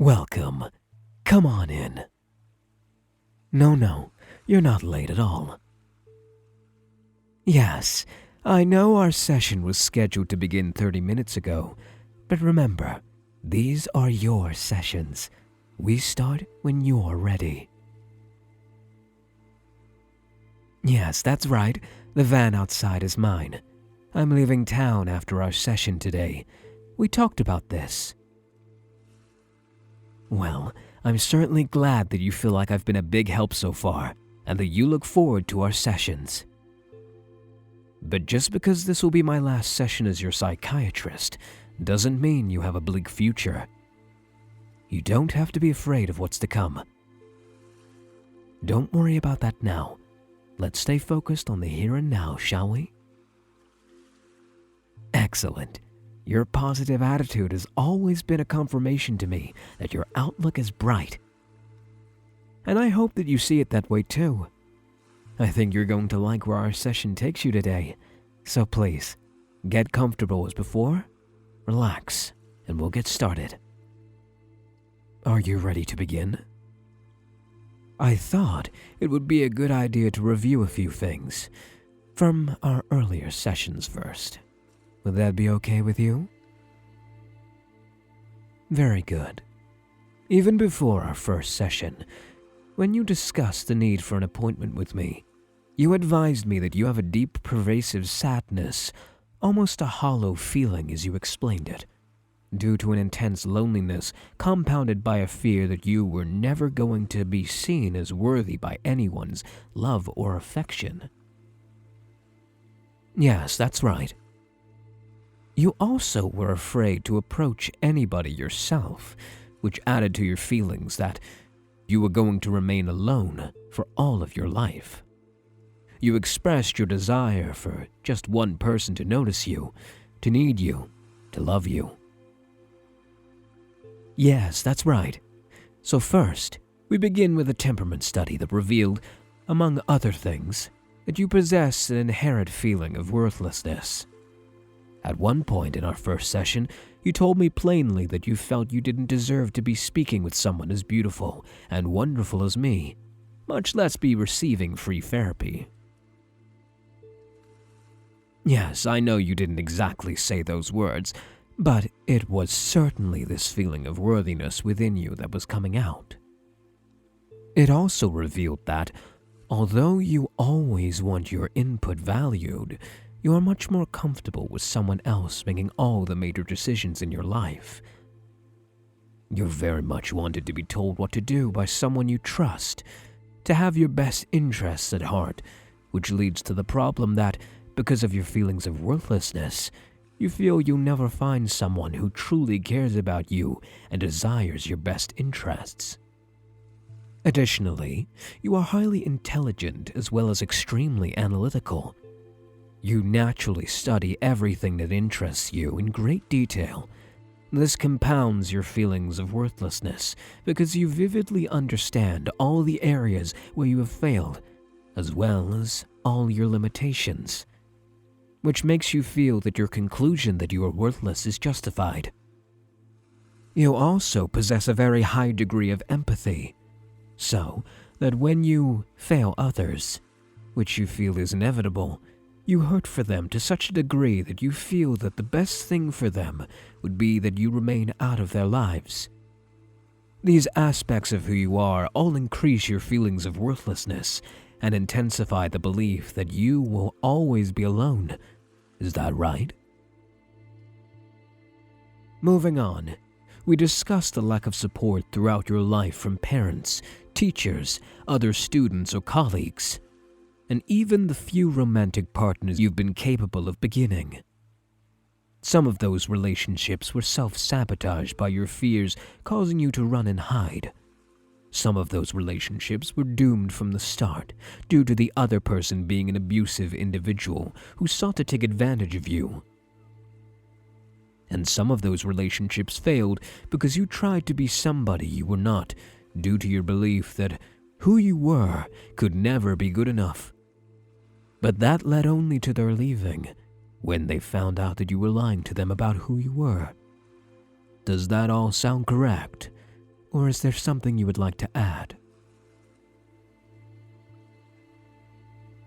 Welcome. Come on in. No, you're not late at all. Yes, I know our session was scheduled to begin 30 minutes ago, but remember, these are your sessions. We start when you're ready. Yes, that's right. The van outside is mine. I'm leaving town after our session today. We talked about this. Well, I'm certainly glad that you feel like I've been a big help so far, and that you look forward to our sessions. But just because this will be my last session as your psychiatrist, doesn't mean you have a bleak future. You don't have to be afraid of what's to come. Don't worry about that now. Let's stay focused on the here and now, shall we? Excellent. Your positive attitude has always been a confirmation to me that your outlook is bright. And I hope that you see it that way too. I think you're going to like where our session takes you today. So please, get comfortable as before, relax, and we'll get started. Are you ready to begin? I thought it would be a good idea to review a few things from our earlier sessions first. Would that be okay with you? Very good. Even before our first session, when you discussed the need for an appointment with me, you advised me that you have a deep, pervasive sadness, almost a hollow feeling as you explained it, due to an intense loneliness compounded by a fear that you were never going to be seen as worthy by anyone's love or affection. Yes, that's right. You also were afraid to approach anybody yourself, which added to your feelings that you were going to remain alone for all of your life. You expressed your desire for just one person to notice you, to need you, to love you. Yes, that's right. So first, we begin with a temperament study that revealed, among other things, that you possess an inherent feeling of worthlessness. At one point in our first session, you told me plainly that you felt you didn't deserve to be speaking with someone as beautiful and wonderful as me, much less be receiving free therapy. Yes, I know you didn't exactly say those words, but it was certainly this feeling of worthiness within you that was coming out. It also revealed that, although you always want your input valued, you are much more comfortable with someone else making all the major decisions in your life. You very much wanted to be told what to do by someone you trust, to have your best interests at heart, which leads to the problem that, because of your feelings of worthlessness, you feel you'll never find someone who truly cares about you and desires your best interests. Additionally, you are highly intelligent as well as extremely analytical. You naturally study everything that interests you in great detail. This compounds your feelings of worthlessness because you vividly understand all the areas where you have failed, as well as all your limitations, which makes you feel that your conclusion that you are worthless is justified. You also possess a very high degree of empathy, so that when you fail others, which you feel is inevitable, you hurt for them to such a degree that you feel that the best thing for them would be that you remain out of their lives. These aspects of who you are all increase your feelings of worthlessness and intensify the belief that you will always be alone. Is that right? Moving on, we discussed the lack of support throughout your life from parents, teachers, other students, or colleagues, and even the few romantic partners you've been capable of beginning. Some of those relationships were self-sabotaged by your fears, causing you to run and hide. Some of those relationships were doomed from the start due to the other person being an abusive individual who sought to take advantage of you. And some of those relationships failed because you tried to be somebody you were not, due to your belief that who you were could never be good enough. But that led only to their leaving when they found out that you were lying to them about who you were. Does that all sound correct? Or is there something you would like to add?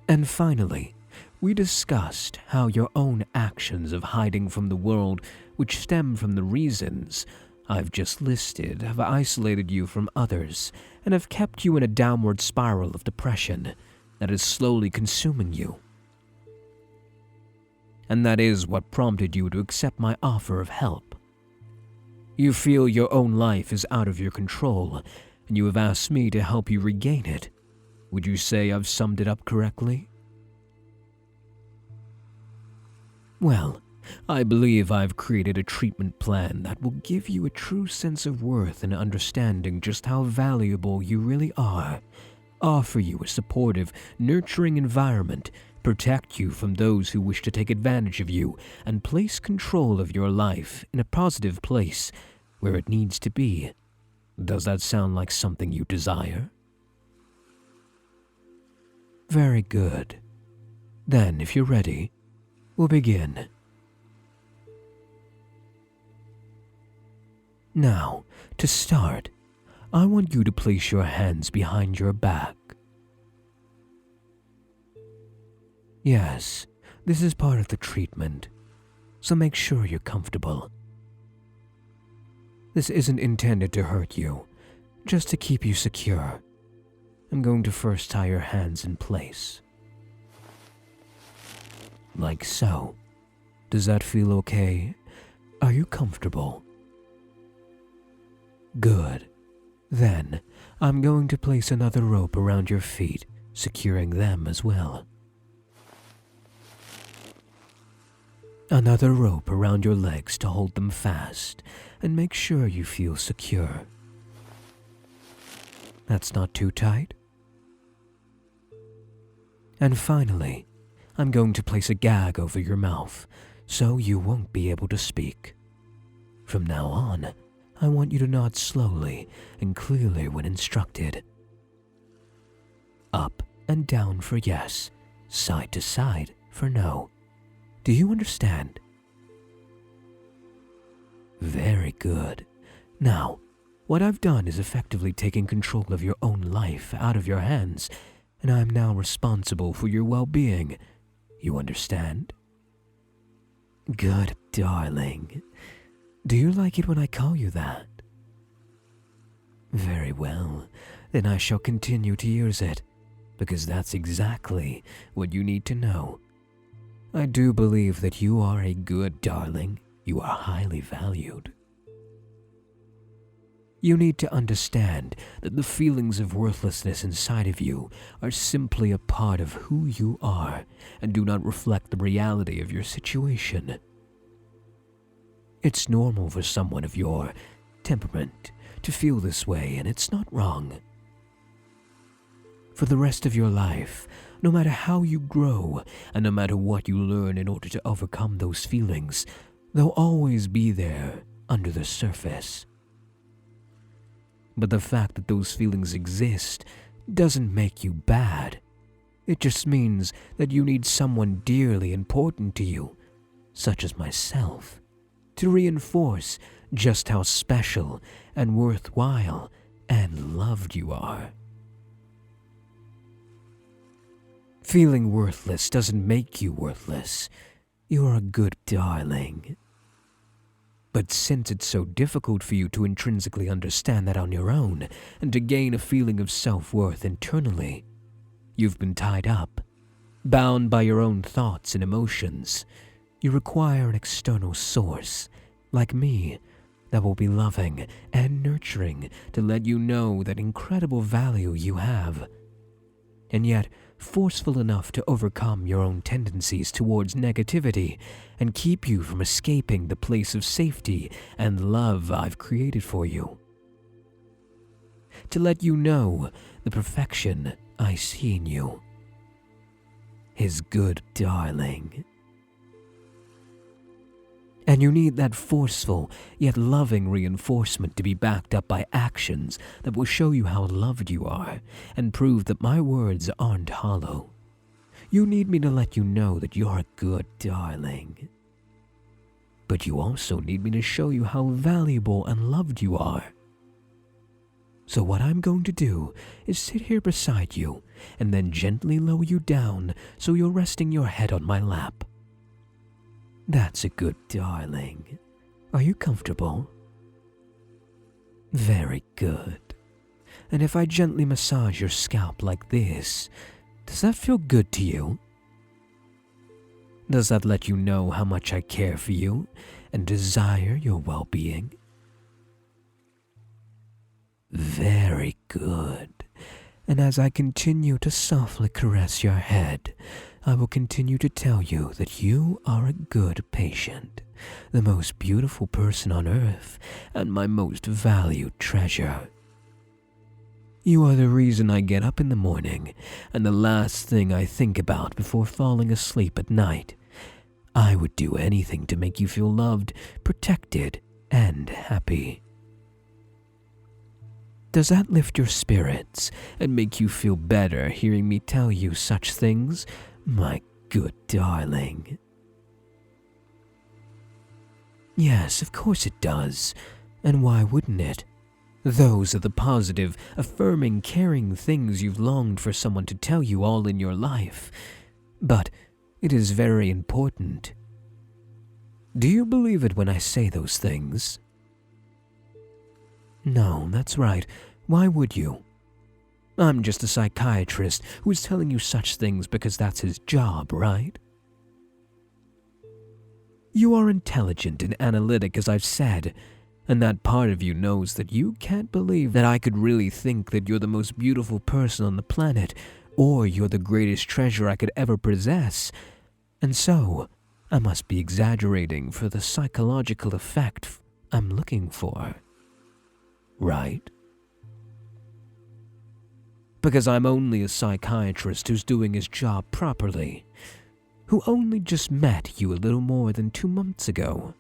And finally, we discussed how your own actions of hiding from the world, which stem from the reasons I've just listed, have isolated you from others and have kept you in a downward spiral of depression that is slowly consuming you. And that is what prompted you to accept my offer of help. You feel your own life is out of your control, and you have asked me to help you regain it. Would you say I've summed it up correctly? Well, I believe I've created a treatment plan that will give you a true sense of worth and understanding just how valuable you really are, offer you a supportive, nurturing environment, protect you from those who wish to take advantage of you, and place control of your life in a positive place where it needs to be. Does that sound like something you desire? Very good. Then, if you're ready, we'll begin. Now, to start, I want you to place your hands behind your back. Yes, this is part of the treatment, so make sure you're comfortable. This isn't intended to hurt you, just to keep you secure. I'm going to first tie your hands in place. Like so. Does that feel okay? Are you comfortable? Good. Then, I'm going to place another rope around your feet, securing them as well. Another rope around your legs to hold them fast and make sure you feel secure. That's not too tight? And finally, I'm going to place a gag over your mouth so you won't be able to speak. From now on, I want you to nod slowly and clearly when instructed. Up and down for yes, side to side for no. Do you understand? Very good. Now, what I've done is effectively taking control of your own life out of your hands, and I'm now responsible for your well-being. You understand? Good, darling. Do you like it when I call you that? Very well. Then I shall continue to use it, because that's exactly what you need to know. I do believe that you are a good darling. You are highly valued. You need to understand that the feelings of worthlessness inside of you are simply a part of who you are and do not reflect the reality of your situation. It's normal for someone of your temperament to feel this way, and it's not wrong. For the rest of your life, no matter how you grow and no matter what you learn in order to overcome those feelings, they'll always be there under the surface. But the fact that those feelings exist doesn't make you bad. It just means that you need someone dearly important to you, such as myself, to reinforce just how special and worthwhile and loved you are. Feeling worthless doesn't make you worthless. You're a good darling. But since it's so difficult for you to intrinsically understand that on your own and to gain a feeling of self-worth internally, you've been tied up, bound by your own thoughts and emotions. You require an external source, like me, that will be loving and nurturing to let you know that incredible value you have, and yet forceful enough to overcome your own tendencies towards negativity and keep you from escaping the place of safety and love I've created for you. To let you know the perfection I see in you. His good darling. And you need that forceful yet loving reinforcement to be backed up by actions that will show you how loved you are and prove that my words aren't hollow. You need me to let you know that you're a good darling. But you also need me to show you how valuable and loved you are. So what I'm going to do is sit here beside you and then gently lower you down so you're resting your head on my lap. That's a good darling. Are you comfortable? Very good. And if I gently massage your scalp like this, does that feel good to you? Does that let you know how much I care for you and desire your well-being? Very good. And as I continue to softly caress your head, I will continue to tell you that you are a good patient, the most beautiful person on earth, and my most valued treasure. You are the reason I get up in the morning, and the last thing I think about before falling asleep at night. I would do anything to make you feel loved, protected, and happy. Does that lift your spirits and make you feel better hearing me tell you such things, my good darling? Yes, of course it does. And why wouldn't it? Those are the positive, affirming, caring things you've longed for someone to tell you all in your life. But it is very important. Do you believe it when I say those things? No, that's right. Why would you? I'm just a psychiatrist who is telling you such things because that's his job, right? You are intelligent and analytic, as I've said, and that part of you knows that you can't believe that I could really think that you're the most beautiful person on the planet, or you're the greatest treasure I could ever possess. And so, I must be exaggerating for the psychological effect I'm looking for. Right? Because I'm only a psychiatrist who's doing his job properly, who only just met you a little more than 2 months ago,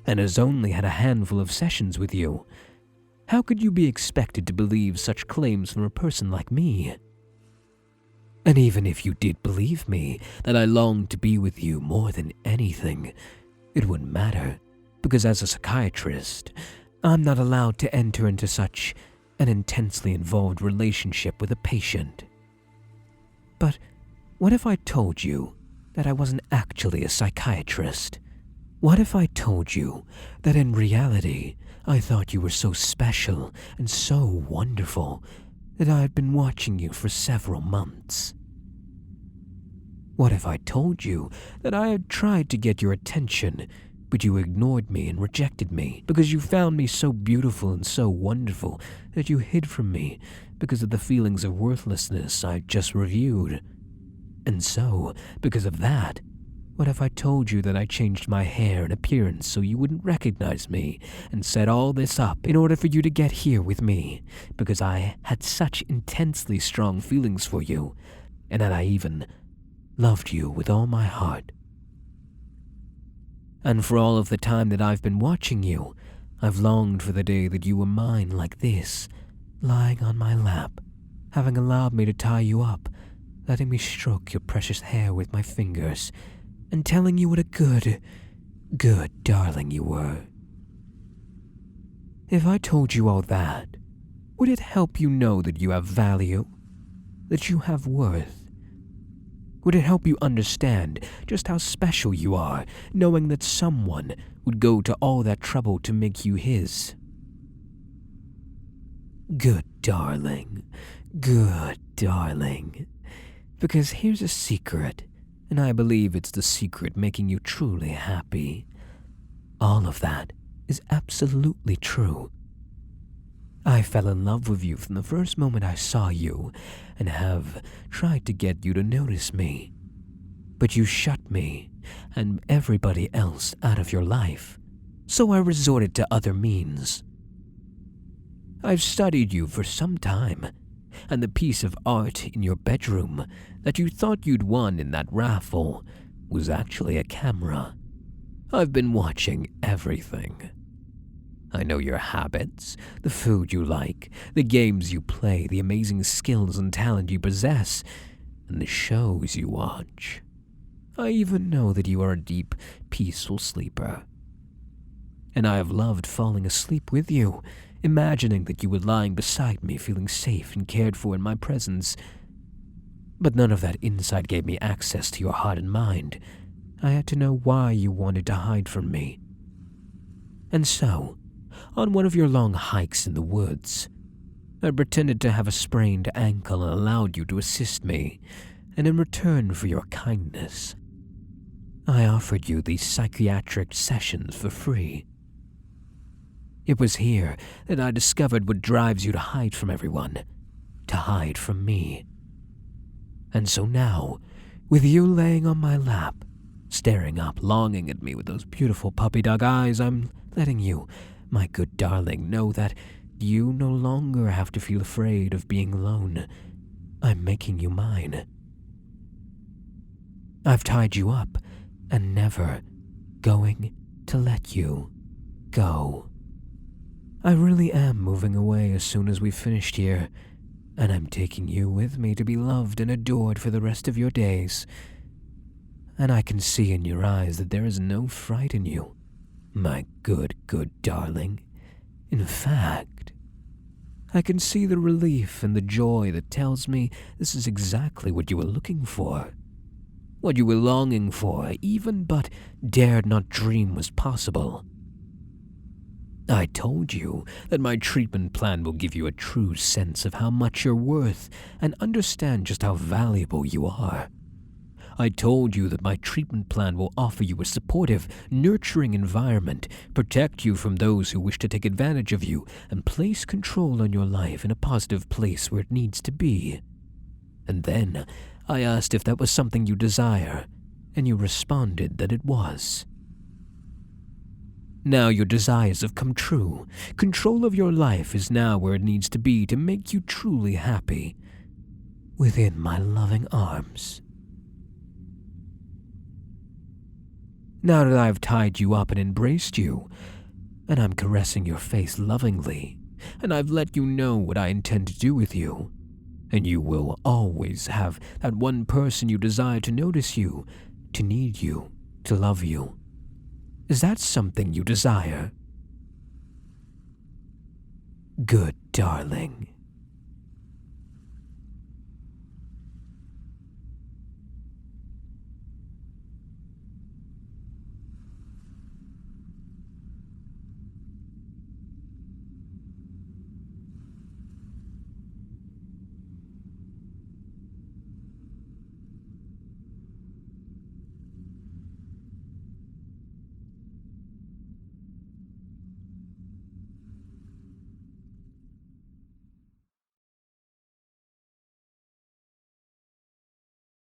and has only had a handful of sessions with you. How could you be expected to believe such claims from a person like me? And even if you did believe me that I longed to be with you more than anything, it wouldn't matter, because as a psychiatrist, I'm not allowed to enter into such an intensely involved relationship with a patient. But what if I told you that I wasn't actually a psychiatrist? What if I told you that in reality I thought you were so special and so wonderful that I had been watching you for several months? What if I told you that I had tried to get your attention, but you ignored me and rejected me because you found me so beautiful and so wonderful that you hid from me because of the feelings of worthlessness I just reviewed? And so, because of that, what if I told you that I changed my hair and appearance so you wouldn't recognize me, and set all this up in order for you to get here with me, because I had such intensely strong feelings for you, and that I even loved you with all my heart? And for all of the time that I've been watching you, I've longed for the day that you were mine like this, lying on my lap, having allowed me to tie you up, letting me stroke your precious hair with my fingers, and telling you what a good darling you were. If I told you all that, would it help you know that you have value, that you have worth? Would it help you understand just how special you are, knowing that someone would go to all that trouble to make you his? Good darling, good darling. Because here's a secret, and I believe it's the secret making you truly happy. All of that is absolutely true. I fell in love with you from the first moment I saw you, and have tried to get you to notice me. But you shut me and everybody else out of your life, so I resorted to other means. I've studied you for some time, and the piece of art in your bedroom that you thought you'd won in that raffle was actually a camera. I've been watching everything. I know your habits, the food you like, the games you play, the amazing skills and talent you possess, and the shows you watch. I even know that you are a deep, peaceful sleeper. And I have loved falling asleep with you imagining that you were lying beside me, feeling safe and cared for in my presence. But none of that insight gave me access to your heart and mind. I had to know why you wanted to hide from me. And so, on one of your long hikes in the woods, I pretended to have a sprained ankle and allowed you to assist me, and in return for your kindness, I offered you these psychiatric sessions for free. It was here that I discovered what drives you to hide from everyone, to hide from me. And so now, with you laying on my lap, staring up, longing at me with those beautiful puppy dog eyes, I'm letting you, my good darling, know that you no longer have to feel afraid of being alone. I'm making you mine. I've tied you up and never going to let you go. I really am moving away as soon as we've finished here, and I'm taking you with me to be loved and adored for the rest of your days. And I can see in your eyes that there is no fright in you, my good, good darling. In fact, I can see the relief and the joy that tells me this is exactly what you were looking for. What you were longing for, even but dared not dream was possible. I told you that my treatment plan will give you a true sense of how much you're worth and understand just how valuable you are. I told you that my treatment plan will offer you a supportive, nurturing environment, protect you from those who wish to take advantage of you, and place control on your life in a positive place where it needs to be. And then I asked if that was something you desire, and you responded that it was. Now your desires have come true. Control of your life is now where it needs to be to make you truly happy, within my loving arms. Now that I've tied you up and embraced you, and I'm caressing your face lovingly, and I've let you know what I intend to do with you, and you will always have that one person you desire to notice you, to need you, to love you. Is that something you desire? Good, darling.